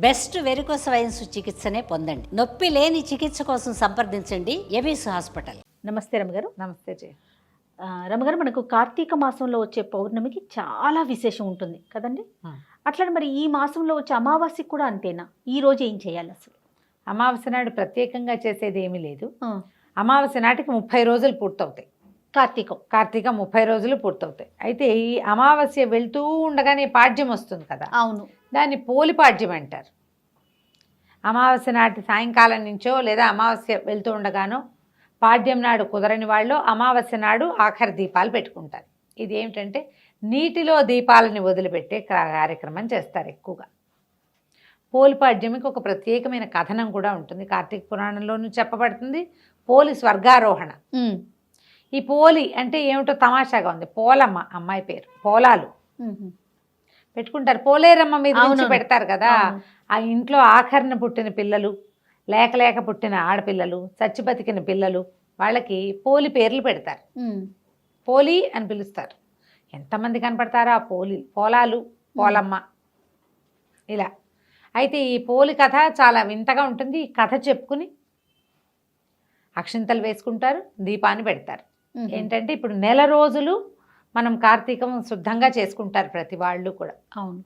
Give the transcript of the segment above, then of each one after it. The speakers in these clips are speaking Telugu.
బెస్ట్ వెరికోస్ వైన్స్ చికిత్సనే పొందండి. నొప్పి లేని చికిత్స కోసం సంప్రదించండి ఎవిస్ హాస్పిటల్. నమస్తే రమగారు. నమస్తే జీ. రమగారు, మనకు కార్తీక మాసంలో వచ్చే పౌర్ణమికి చాలా విశేషం ఉంటుంది కదండి. అట్లా మరి ఈ మాసంలో వచ్చే అమావాస్యకి కూడా అంతేనా? ఈ రోజు ఏం చేయాలి అసలు? అమావాస్య నాడు ప్రత్యేకంగా చేసేది ఏమీ లేదు. అమావాస్య నాటికి 30 రోజులు పూర్తవుతాయి. కార్తీక 30 రోజులు పూర్తవుతాయి. అయితే ఈ అమావాస్య వెళ్తూ ఉండగానే పాడ్యం వస్తుంది కదా, అవును, దాన్ని పోలి పాడ్యం అంటారు. అమావాస్య నాటి సాయంకాలం నుంచో లేదా అమావాస్య వెళ్తూ ఉండగానో పాడ్యం నాడు కుదరని వాళ్ళు అమావాస్య నాడు ఆఖరి దీపాలు పెట్టుకుంటారు. ఇది ఏమిటంటే నీటిలో దీపాలని వదిలిపెట్టే కార్యక్రమం చేస్తారు ఎక్కువగా. పోలిపాడ్యమికి ఒక ప్రత్యేకమైన కథనం కూడా ఉంటుంది. కార్తీక పురాణంలోనూ చెప్పబడుతుంది. పోలి స్వర్గారోహణ. ఈ పోలి అంటే ఏమిటో తమాషాగా ఉంది. పోలమ్మ అమ్మాయి పేరు. పోలాలు పెట్టుకుంటారు. పోలేరమ్మ మీద నుంచి పెడతారు కదా. ఆ ఇంట్లో ఆఖరణ పుట్టిన పిల్లలు, లేక పుట్టిన ఆడపిల్లలు, చచ్చి బతికిన పిల్లలు, వాళ్ళకి పోలి పేర్లు పెడతారు. పోలి అని పిలుస్తారు. ఎంతమంది కనపడతారో ఆ పోలాలు, పోలమ్మ ఇలా. అయితే ఈ పోలి కథ చాలా వింతగా ఉంటుంది. ఈ కథ చెప్పుకుని అక్షింతలు వేసుకుంటారు, దీపాన్ని పెడతారు. ఏంటంటే ఇప్పుడు నెల రోజులు మనం కార్తీకం శుద్ధంగా చేసుకుంటారు ప్రతి వాళ్ళు కూడా. అవును.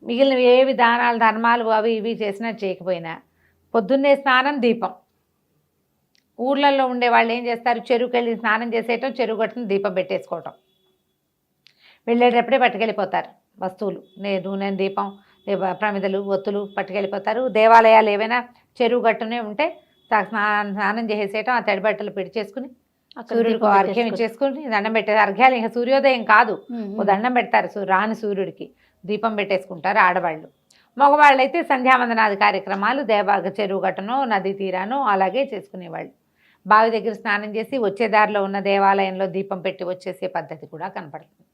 మిగిలిన ఏవి దానాలు ధర్మాలు అవి ఇవి చేసినా చేయకపోయినా పొద్దున్నే స్నానం, దీపం. ఊర్లలో ఉండే వాళ్ళు ఏం చేస్తారు, చెరువుకి వెళ్ళి స్నానం చేసేయటం, చెరువు కట్టుకుని దీపం పెట్టేసుకోవటం. వెళ్ళేటప్పుడే పట్టుకెళ్ళిపోతారు వస్తువులు, నూనె, దీపం, ప్రమిదలు, ఒత్తులు పట్టుకెళ్ళిపోతారు. దేవాలయాలు ఏవైనా చెరువు గట్టునే ఉంటే స్నానం చేసేయటం, ఆ తడి బట్టలు పెడిచేసుకుని సూర్యుడికి అర్ఘ్యం ఇచ్చేసుకుని దండం పెట్టారు. అర్ఘ్యాలు ఇంకా సూర్యోదయం కాదు, ఓ దండం పెడతారు రాని సూర్యుడికి, దీపం పెట్టేసుకుంటారు ఆడవాళ్ళు. మగవాళ్ళు అయితే సంధ్యావందనాది కార్యక్రమాలు చెరువు గట్టనో నదీ తీరానో అలాగే చేసుకునేవాళ్ళు. బావి దగ్గర స్నానం చేసి వచ్చే దారిలో ఉన్న దేవాలయంలో దీపం పెట్టి వచ్చేసే పద్ధతి కూడా కనపడుతుంది.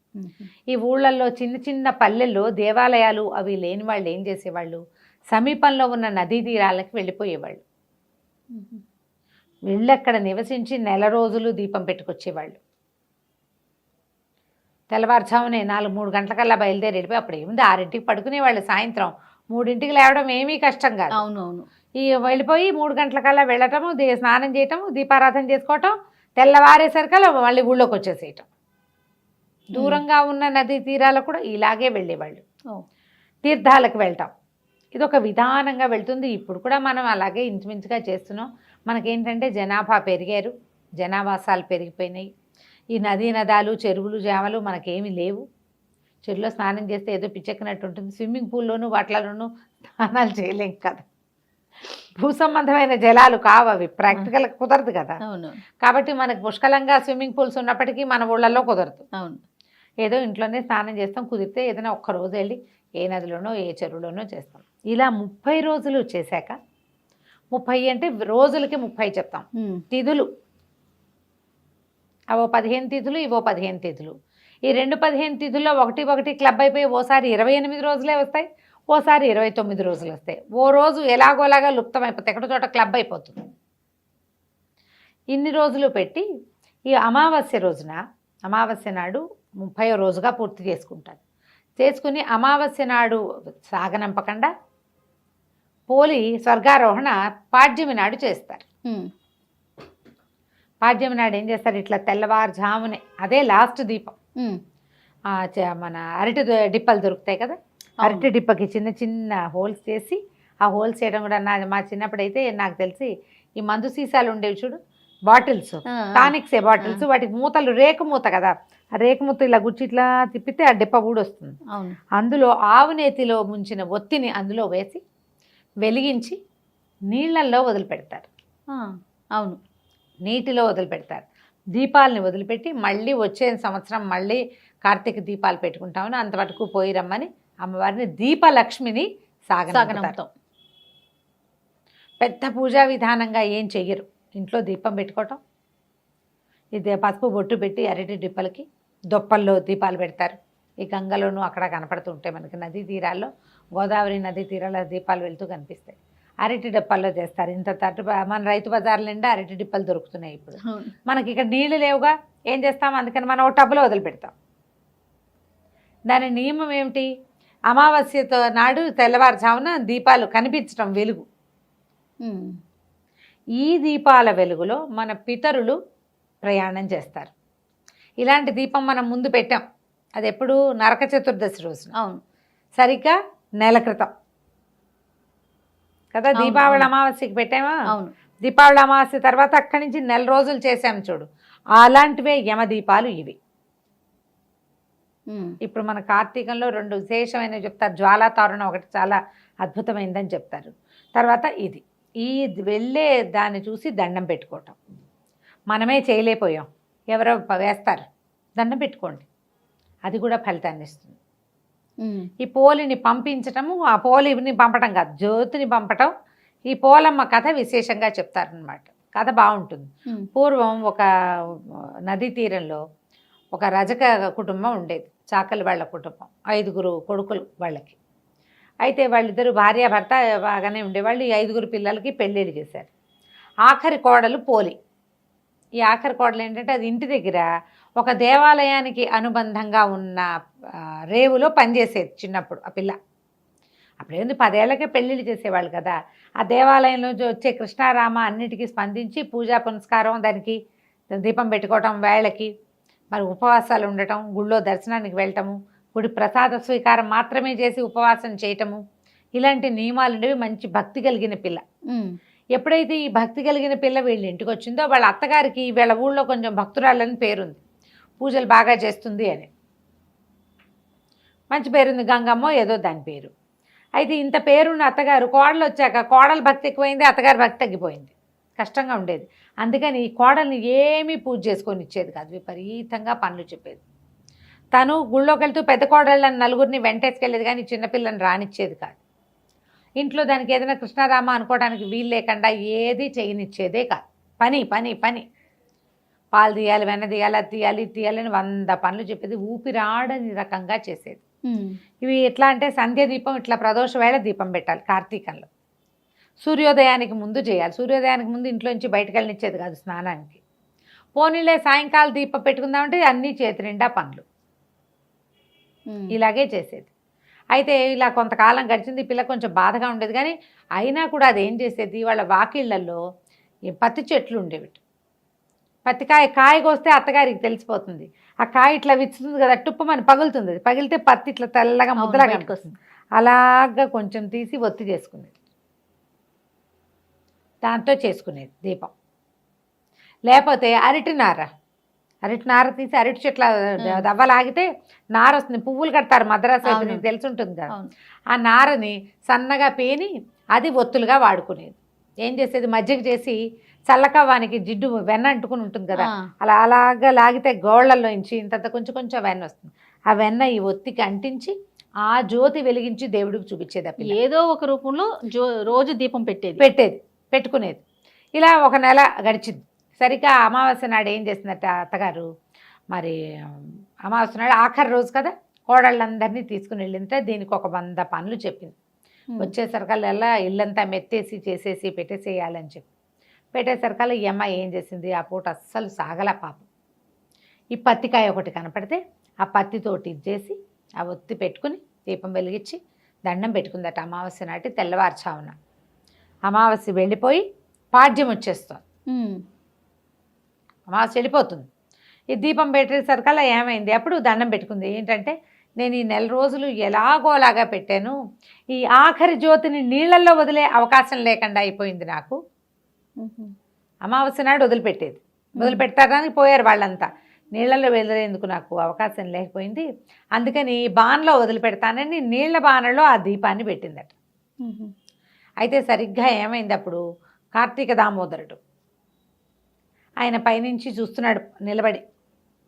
ఈ ఊళ్ళల్లో చిన్న చిన్న పల్లెల్లో దేవాలయాలు అవి లేని వాళ్ళు ఏం చేసేవాళ్ళు, సమీపంలో ఉన్న నదీ తీరాలకు వెళ్ళిపోయేవాళ్ళు. వెళ్ళక్కడ నివసించి నెల రోజులు దీపం పెట్టుకొచ్చేవాళ్ళు. తెల్లవారుజామునే 4-3 గంటలకల్లా బయలుదేరి వెళ్ళిపోయి అప్పుడు ఏముంది 6ంటికి పడుకునేవాళ్ళు. సాయంత్రం 3ంటికి లేవడం ఏమీ కష్టం కాదు. అవునవును. ఈ వెళ్ళిపోయి 3 గంటలకల్లా వెళ్ళటము, స్నానం చేయటము, దీపారాధన చేసుకోవటం, తెల్లవారేసరికల్లా మళ్ళీ ఊళ్ళోకి వచ్చేసేయటం. దూరంగా ఉన్న నదీ తీరాలకు కూడా ఇలాగే వెళ్ళేవాళ్ళు. తీర్థాలకు వెళ్ళటం ఇదొక విధానంగా వెళ్తుంది. ఇప్పుడు కూడా మనం అలాగే ఇంచుమించుగా చేస్తున్నాం. మనకేంటంటే జనాభా పెరిగారు, జనావాసాలు పెరిగిపోయినాయి. ఈ నదాలు, చెరువులు, జామలు మనకేమీ లేవు. చెరువులో స్నానం చేస్తే ఏదో పిచ్చెక్కినట్టు ఉంటుంది. స్విమ్మింగ్ పూల్లోనూ వాటిలోనూ స్నానాలు చేయలేం కదా. భూ సంబంధమైన జలాలు కావు అవి, ప్రాక్టికల్ కుదరదు కదా. కాబట్టి మనకు పుష్కలంగా స్విమ్మింగ్ పూల్స్ ఉన్నప్పటికీ మన ఊళ్ళల్లో కుదరదు. అవును. ఏదో ఇంట్లోనే స్నానం చేస్తాం. కుదిరితే ఏదైనా ఒక్కరోజు వెళ్ళి ఏ నదిలోనో ఏ చెరువులోనో చేస్తాం. ఇలా 30 రోజులు చేశాక, 30 అంటే రోజులకి 30 చెప్తాం. తిథులు అవో 15 తిథులు, ఇవో 15 తిథులు. ఈ 15 తిథుల్లో ఒకటి క్లబ్ అయిపోయి ఓసారి 28 రోజులే వస్తాయి, ఓసారి 29 రోజులు వస్తాయి. ఓ రోజు ఎలాగోలాగా లుప్తం అయిపోతాయి, ఎక్కడో చోట క్లబ్ అయిపోతుంది. ఇన్ని రోజులు పెట్టి ఈ అమావాస్య నాడు 30వ రోజుగా పూర్తి చేసుకుంటారు. చేసుకుని అమావాస్య నాడు సాగనంపకుండా పోలి స్వర్గారోహణ పాడ్యమి నాడు చేస్తారు. పాడ్యమి నాడు ఏం చేస్తారు, ఇట్లా తెల్లవారుజామునే అదే లాస్ట్ దీపం. మన అరటి డిప్పలు దొరుకుతాయి కదా, అరటి డిప్పకి చిన్న చిన్న హోల్స్ చేసి, ఆ హోల్స్ చేయడం కూడా మా చిన్నప్పుడైతే నాకు తెలిసి ఈ మందు సీసాలు ఉండేవి చూడు, బాటిల్స్, టానిక్సే బాటిల్స్, వాటికి మూతలు రేకు మూత కదా, ఆ రేకు మూత ఇలా గుచ్చి ఇట్లా తిప్పితే ఆ డిప్ప ఊడొస్తుంది. అందులో ఆవు నేతిలో ముంచిన ఒత్తిని అందులో వేసి వెలిగించి నీళ్ళల్లో వదిలిపెడతారు. అవును, నీటిలో వదిలిపెడతారు. దీపాలని వదిలిపెట్టి మళ్ళీ వచ్చే సంవత్సరం మళ్ళీ కార్తీక దీపాలు పెట్టుకుంటామని అంతవరకు పోయి రమ్మని అమ్మవారిని దీపలక్ష్మిని సాగనంపుతాం. పెద్ద పూజా విధానంగా ఏం చెయ్యరు. ఇంట్లో దీపం పెట్టుకోవటం, ఇది పసుపు బొట్టు పెట్టి అరటి డిప్పలకి దొప్పల్లో దీపాలు పెడతారు. ఈ గంగలోనూ అక్కడ కనపడుతూ ఉంటాయి మనకి నదీ తీరాల్లో, గోదావరి నదీ తీరాల దీపాలు వెళ్తూ కనిపిస్తాయి. అరటి డిప్పల్లో చేస్తారు. ఇంత తట్టు మన రైతు బజార్ల నిండా అరటి డిప్పలు దొరుకుతున్నాయి ఇప్పుడు. మనకి ఇక్కడ నీళ్లు లేవుగా, ఏం చేస్తాం, అందుకని మనం ఒక టబ్లో వదిలిపెడతాం. దాని నియమం ఏమిటి, అమావాస్యతో నాడు తెల్లవారుజామున దీపాలు కనిపించడం వెలుగు. ఈ దీపాల వెలుగులో మన పితరులు ప్రయాణం చేస్తారు. ఇలాంటి దీపం మనం ముందు పెట్టాం. అది ఎప్పుడు నరక చతుర్దశి రోజున. అవును. సరిగ్గా నెల క్రితం కదా దీపావళి అమావాస్యకి పెట్టామా. అవును. దీపావళి అమావాస్య తర్వాత అక్కడి నుంచి నెల రోజులు చేసాం చూడు, అలాంటివే యమదీపాలు ఇవి. ఇప్పుడు మన కార్తీకంలో 2 విశేషమైనవి చెప్తారు. జ్వాలా తోరణం ఒకటి చాలా అద్భుతమైందని చెప్తారు. తర్వాత ఇది వెళ్ళే దాన్ని చూసి దండం పెట్టుకోవటం. మనమే చేయలేకపోయాం, ఎవరో వేస్తారు, దండం పెట్టుకోండి, అది కూడా ఫలితాన్ని ఇస్తుంది. ఈ పోలిని పంపించటము, ఆ పోలిని పంపటం కాదు, జ్యోతిని పంపటం. ఈ పోలమ్మ కథ విశేషంగా చెప్తారనమాట. కథ బాగుంటుంది. పూర్వం ఒక నదీ తీరంలో ఒక రజక కుటుంబం ఉండేది, చాకలి వాళ్ళ కుటుంబం. 5 కొడుకులు వాళ్ళకి. అయితే వాళ్ళిద్దరు భార్యాభర్త బాగానే ఉండేవాళ్ళు. ఈ 5 పిల్లలకి పెళ్ళిళ్ళు చేశారు. ఆఖరి కోడలు పోలి. ఈ ఆఖరి కోడలు ఏంటంటే అది ఇంటి దగ్గర ఒక దేవాలయానికి అనుబంధంగా ఉన్న రేవులో పనిచేసేది చిన్నప్పుడు ఆ పిల్ల. అప్పుడేంది 10 ఏళ్లకే పెళ్ళిళ్ళు చేసేవాళ్ళు కదా. ఆ దేవాలయంలో వచ్చే కృష్ణారామ అన్నిటికీ స్పందించి పూజా పునస్కారం, దానికి దీపం పెట్టుకోవటం, వేళకి మరి ఉపవాసాలు ఉండటం, గుళ్ళో దర్శనానికి వెళ్ళటము, గుడి ప్రసాద స్వీకారం మాత్రమే చేసి ఉపవాసం చేయటము, ఇలాంటి నియమాలు ఉండేవి. మంచి భక్తి కలిగిన పిల్ల. ఎప్పుడైతే ఈ భక్తి కలిగిన పిల్ల వీళ్ళ ఇంటికి వచ్చిందో వాళ్ళ అత్తగారికి వీళ్ళ ఊళ్ళో కొంచెం భక్తురాలని పేరుంది, పూజలు బాగా చేస్తుంది అని మంచి పేరుంది. గంగమ్మో ఏదో దాని పేరు. అయితే ఇంత పేరున్న అత్తగారు కోడలు వచ్చాక కోడలు భక్తి ఎక్కువైంది, అత్తగారి భక్తి తగ్గిపోయింది. కష్టంగా ఉండేది. అందుకని ఈ కోడల్ని ఏమీ పూజ చేసుకొని ఇచ్చేది కాదు, విపరీతంగా పనులు చెప్పేది. తను గుళ్ళోకి వెళ్తూ పెద్ద కోడళ్ళని 4 వెంటేసుకెళ్ళేది, కానీ చిన్నపిల్లని రానిచ్చేది కాదు. ఇంట్లో దానికి ఏదైనా కృష్ణారామ అనుకోవడానికి వీలు లేకుండా ఏది చేయనిచ్చేదే కాదు. పని పని పని, పాలు తీయాలి, వెన్న తీయాలి, అది తీయాలి, ఇది తీయాలని 100 పనులు చెప్పేది. ఊపిరాడని రకంగా చేసేది. ఇవి ఎట్లా అంటే సంధ్య దీపం ఇట్లా ప్రదోష వేళ దీపం పెట్టాలి కార్తీకంలో. సూర్యోదయానికి ముందు చేయాలి. సూర్యోదయానికి ముందు ఇంట్లోంచి బయటకు వెళ్ళనిచ్చేది కాదు స్నానానికి. పోనీలే సాయంకాలం దీపం పెట్టుకుందామంటే అన్నీ చేతి నిండా పనులు. ఇలాగే చేసేది. అయితే ఇలా కొంతకాలం గడిచింది. పిల్ల కొంచెం బాధగా ఉండేది, కానీ అయినా కూడా అది ఏం చేసేది, వాళ్ళ వాకిళ్లలో ఈ పత్తి చెట్లు ఉండేవి. కాయ కోస్తే అత్తగారికి తెలిసిపోతుంది. ఆ కాయ ఇట్లా విచ్చుతుంది కదా, టుప్పమని పగులుతుంది. అది పగిలితే పత్తి ఇట్లా తెల్లగా ముద్దలాగా వస్తుంది. అలాగా కొంచెం తీసి ఒత్తి చేసుకునేది, దాంతో చేసుకునేది దీపం. లేకపోతే అరటి నార తీసి అరటి చెట్ల దవ్వలాగితే నార వస్తుంది. పువ్వులు కడతారు మద్రాసు అయితే, నీకు తెలిసి ఉంటుంది కదా. ఆ నారని సన్నగా పేని అది ఒత్తులుగా వాడుకునేది. ఏం చేసేది, మజ్జిగ చేసి చల్లకవ్వానికి జిడ్డు వెన్న అంటుకుని ఉంటుంది కదా, అలాగా లాగితే గోళ్లలో నుంచి ఇంత కొంచెం కొంచెం వెన్న వస్తుంది. ఆ వెన్న ఈ ఒత్తికి అంటించి ఆ జ్యోతి వెలిగించి దేవుడికి చూపించేది. ఏదో ఒక రూపంలో రోజు దీపం పెట్టుకునేది. ఇలా 1 నెల గడిచింది. సరిగ్గా అమావాస్య నాడు ఏం చేసిందట అత్తగారు, మరి అమావాస్య నాడు ఆఖరి రోజు కదా, కోడళ్ళందరినీ తీసుకుని వెళ్ళిందంటే దీనికి ఒక 100 పనులు చెప్పింది. వచ్చేసరికల్లా ఇల్లంతా మెత్తేసి చేసేసి పెట్టేసేయాలని చెప్పి పెట్టేసరికల్లా ఈ అమ్మాయి ఏం చేసింది, ఆ పూట అస్సలు సాగల పాపం. ఈ పత్తికాయ ఒకటి కనపడితే ఆ పత్తితోటి ఇది చేసి ఆ ఒత్తి పెట్టుకుని దీపం వెలిగించి దండం పెట్టుకుందట. అమావాస్య నాటి తెల్లవారుచావున. అమావాస్య వెళ్ళిపోయి పాడ్యం వచ్చేస్తుంది. అమావాస్య వెళ్ళిపోతుంది. ఈ దీపం పెట్టేసరికల్లా ఏమైంది, అప్పుడు దండం పెట్టుకుంది. ఏంటంటే, నేను ఈ 1 రోజులు ఎలాగోలాగా పెట్టాను, ఈ ఆఖరి జ్యోతిని నీళ్ళల్లో వదిలే అవకాశం లేకుండా అయిపోయింది నాకు. అమావాస్య నాడు వదిలిపెడతారని పోయారు వాళ్ళంతా. నీళ్ళల్లో వదిలేందుకు నాకు అవకాశం లేకపోయింది. అందుకని బాణలో వదిలిపెడతానని నీళ్ల బాణలో ఆ దీపాన్ని పెట్టిందట. అయితే సరిగ్గా ఏమైంది, అప్పుడు కార్తీక దామోదరుడు ఆయన పైనుంచి చూస్తున్నాడు నిలబడి.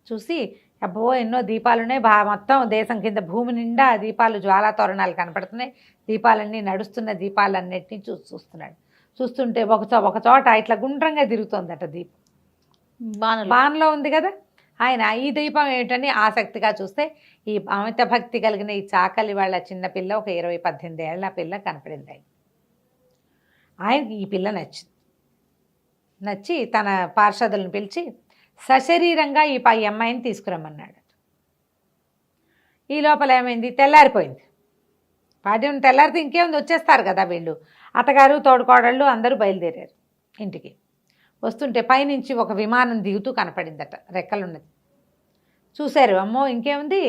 చూసి అబ్బో ఎన్నో దీపాలున్నాయి, మొత్తం దేశం కింద భూమి నిండా దీపాలు, జ్వాలా తోరణాలు కనపడుతున్నాయి, దీపాలన్నీ నడుస్తున్న దీపాలన్నిటినీ చూస్తున్నాడు. చూస్తుంటే ఒక చోట ఇట్లా గుండ్రంగా తిరుగుతోందట దీపం. బాణలో ఉంది కదా. ఆయన ఈ దీపం ఏమిటని ఆసక్తిగా చూస్తే ఈ అమిత భక్తి కలిగిన ఈ చాకలి వాళ్ళ చిన్నపిల్ల, ఒక 18 ఏళ్ల పిల్ల కనపడింది. ఆయనకి ఈ పిల్ల నచ్చి తన పార్షదులను పిలిచి సశరీరంగా ఈ అమ్మాయిని తీసుకురమ్మన్నాడు. ఈ లోపల ఏమైంది, తెల్లారిపోయింది. పాడ్యం తెల్లారితే ఇంకేముంది, వచ్చేస్తారు కదా వీళ్ళు. అత్తగారు తోడుకోడళ్ళు అందరూ బయలుదేరారు ఇంటికి. వస్తుంటే పైనుంచి ఒక విమానం దిగుతూ కనపడిందట, రెక్కలున్నది. చూశారు, అమ్మో ఇంకేముంది,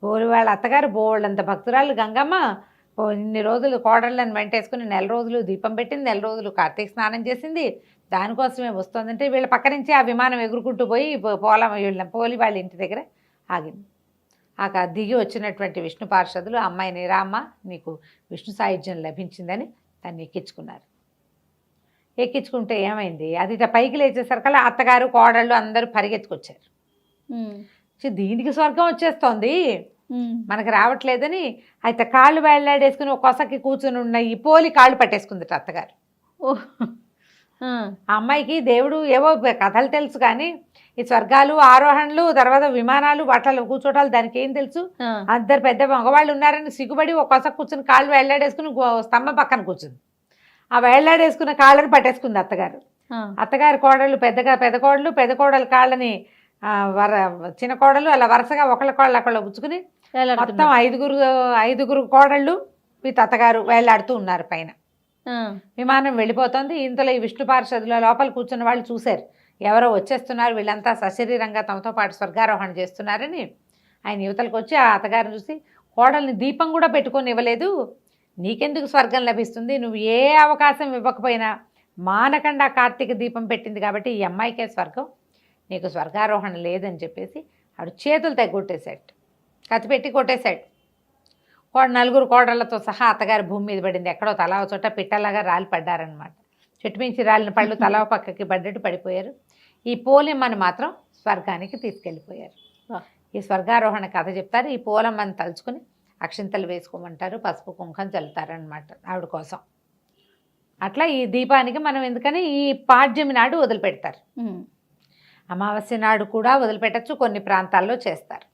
బోరు వాళ్ళ అత్తగారు బోళ్ళంత భక్తురాలు గంగమ్మ ఇన్ని రోజులు కోడళ్ళని వెంటేసుకుని 4 రోజులు దీపం పెట్టింది, 4 రోజులు కార్తీక స్నానం చేసింది, దానికోసమే వస్తుందంటే వీళ్ళ పక్క నుంచి ఆ విమానం ఎగురుకుంటూ పోయి పోలి వాళ్ళ ఇంటి దగ్గర ఆగింది. దిగి వచ్చినటువంటి విష్ణు పార్షదులు అమ్మాయిని, రామ్మ నీకు విష్ణు సాయుధ్యం లభించిందని దాన్ని ఎక్కించుకున్నారు. ఎక్కించుకుంటే ఏమైంది, అది పైకి లేచేసరికల్లా అత్తగారు కోడళ్ళు అందరూ పరిగెత్తుకొచ్చారు. దీనికి స్వర్గం వచ్చేస్తోంది, మనకు రావట్లేదని అయితే కాళ్ళు వేళ్లాడేసుకుని ఒక కొసకి కూర్చుని ఉన్న ఈ పోలి కాళ్ళు పట్టేసుకుంది అత్తగారు. ఆ అమ్మాయికి దేవుడు ఏవో కథలు తెలుసు, కానీ ఈ స్వర్గాలు, ఆరోహణలు, తర్వాత విమానాలు, వాటలు కూర్చోటాలు దానికి ఏం తెలుసు. అందరు పెద్ద మగవాళ్ళు ఉన్నారని సిగ్గుపడి ఒక కొస కూర్చుని కాళ్ళు వేళ్లాడేసుకుని స్తంభం పక్కన కూర్చుంది. ఆ వేళ్లాడేసుకున్న కాళ్ళని పట్టేసుకుంది అత్తగారు. అత్తగారి కోడళ్ళు పెద్ద కోడలు కాళ్ళని చిన్న కోడలు అలా వరుసగా ఒకళ్ళ కోళ్ళు అక్కడ పుచ్చుకుని మొత్తం 5గురు కోడళ్ళు వీటి అత్తగారు వేళ్లాడుతూ ఉన్నారు పైన. విమానం వెళ్ళిపోతుంది. ఇంతలో ఈ విష్ణు పార్షదుల లోపల కూర్చున్న వాళ్ళు చూశారు, ఎవరో వచ్చేస్తున్నారు, వీళ్ళంతా సశరీరంగా తమతో పాటు స్వర్గారోహణ చేస్తున్నారని. ఆయన యువతలకు వచ్చి ఆ అత్తగారిని చూసి, కోడల్ని దీపం కూడా పెట్టుకొని ఇవ్వలేదు, నీకెందుకు స్వర్గం లభిస్తుంది, నువ్వు ఏ అవకాశం ఇవ్వకపోయినా మానకుండా కార్తీక దీపం పెట్టింది కాబట్టి ఈ అమ్మాయికే స్వర్గం, నీకు స్వర్గారోహణ లేదని చెప్పేసి ఆడు చేతులు తెగొట్టేశాడు, కత్తిపెట్టి కొట్టేశాడు. 4 కోడళ్లతో సహా అత్తగారి భూమి మీద పడింది. ఎక్కడో తలా చోట పిట్టలాగా రాలి పడ్డారనమాట. చెట్టు మించి రాలిన పళ్ళు తలా పక్కకి పడ్డట్టు పడిపోయారు. ఈ పోలమ్మని మాత్రం స్వర్గానికి తీసుకెళ్ళిపోయారు. ఈ స్వర్గారోహణ కథ చెప్తారు. ఈ పోలమ్మని తలుచుకుని అక్షింతలు వేసుకోమంటారు, పసుపు కుంకం చల్లుతారనమాట ఆవిడ కోసం. అట్లా ఈ దీపానికి మనం ఎందుకని ఈ పాడ్యమి నాడు వదిలిపెడతారు. అమావాస్య నాడు కూడా వదిలిపెట్టచ్చు, కొన్ని ప్రాంతాల్లో చేస్తారు.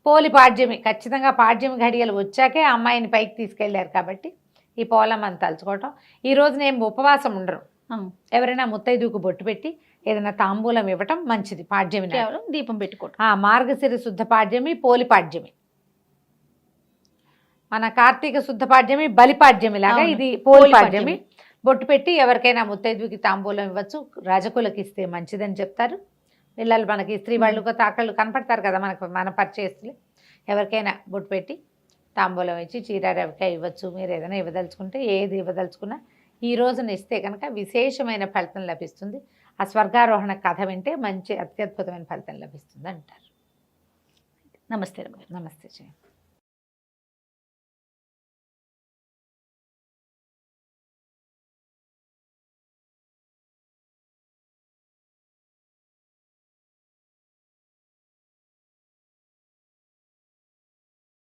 పోలి పాడ్యమి, ఖచ్చితంగా పాడ్యమి ఘడియలు వచ్చాకే అమ్మాయిని పైకి తీసుకెళ్లారు కాబట్టి ఈ పోలమ్మని తలుచుకోవటం. ఈ రోజున ఏం ఉపవాసం ఉండరు, ఎవరైనా ముత్తైదుకు బొట్టు పెట్టి ఏదైనా తాంబూలం ఇవ్వటం మంచిది. పాడ్యమి దీపం పెట్టుకోవటం. మార్గశిర శుద్ధ పాడ్యమి పోలి పాడ్యమి. మన కార్తీక శుద్ధ పాడ్యమి బలిపాడ్యమి లాగా ఇది పోలి పాడ్యమి. బొట్టు పెట్టి ఎవరికైనా ముత్తైదుకి తాంబూలం ఇవ్వచ్చు, రాజకులకి ఇస్తే మంచిదని చెప్తారు. పిల్లలు మనకి స్త్రీ వాళ్ళు తాకళ్ళు కనపడతారు కదా మన పరిచయస్తులు, ఎవరికైనా బొట్టు పెట్టి తాంబూలం ఇచ్చి చీర రవికాయ ఇవ్వచ్చు. మీరు ఏదైనా ఇవ్వదలుచుకుంటే ఏది ఇవ్వదలుచుకున్నా ఈ రోజున ఇస్తే కనుక విశేషమైన ఫలితం లభిస్తుంది. ఆ స్వర్గారోహణ కథ వింటే మంచి అత్యద్భుతమైన ఫలితం లభిస్తుంది అంటారు. నమస్తే. నమస్తే.